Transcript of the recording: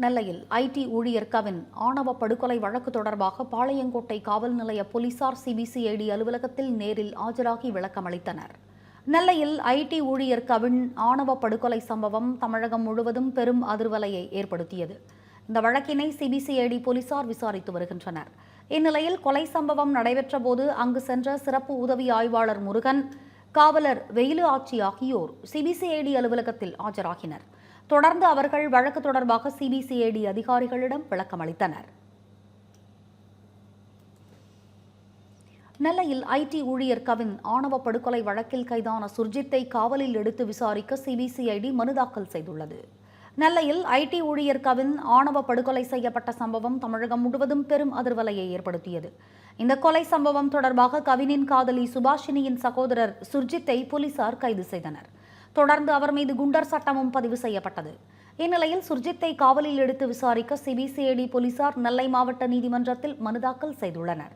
நெல்லையில் ஐடி ஊழியர் கவின் ஆணவ படுகொலை வழக்கு தொடர்பாக பாளையங்கோட்டை காவல் நிலைய போலீசார் சிபிசிஐடி அலுவலகத்தில் நேரில் ஆஜராகி விளக்கமளித்தனர். நெல்லையில் ஐடி ஊழியர் கவின் ஆணவ படுகொலை சம்பவம் தமிழகம் முழுவதும் பெரும் அதிர்வலையை ஏற்படுத்தியது. இந்த வழக்கினை சிபிசிஐடி போலீசார் விசாரித்து வருகின்றனர். இந்நிலையில் கொலை சம்பவம் நடைபெற்ற போது அங்கு சென்ற சிறப்பு உதவி ஆய்வாளர் முருகன், காவலர் வெயிலு ஆட்சி ஆகியோர் சிபிசிஐடி அலுவலகத்தில் ஆஜராகினர். தொடர்ந்து அவர்கள் வழக்கு தொடர்பாக சிபிசிஐடி அதிகாரிகளிடம் விளக்கமளித்தனர். நெல்லையில் ஐடி ஊழியர் கவின் ஆணவ படுகொலை வழக்கில் கைதான சுர்ஜித்தை காவலில் எடுத்து விசாரிக்க சிபிசிஐடி மனு தாக்கல் செய்துள்ளது. நெல்லையில் ஐடி ஊழியர் கவின் ஆணவ படுகொலை செய்யப்பட்ட சம்பவம் தமிழகம் முழுவதும் பெரும் அதிர்வலையை ஏற்படுத்தியது. இந்த கொலை சம்பவம் தொடர்பாக கவினின் காதலி சுபாஷினியின் சகோதரர் சுர்ஜித்தை போலீசார் கைது செய்தனர். தொடர்ந்து அவர் மீது குண்டர் சட்டமும் பதிவு செய்யப்பட்டது. இந்நிலையில் சுர்ஜித்தை காவலில் எடுத்து விசாரிக்க சிபிசிஐடி போலீசார் நெல்லை மாவட்ட நீதிமன்றத்தில் மனு தாக்கல் செய்துள்ளனர்.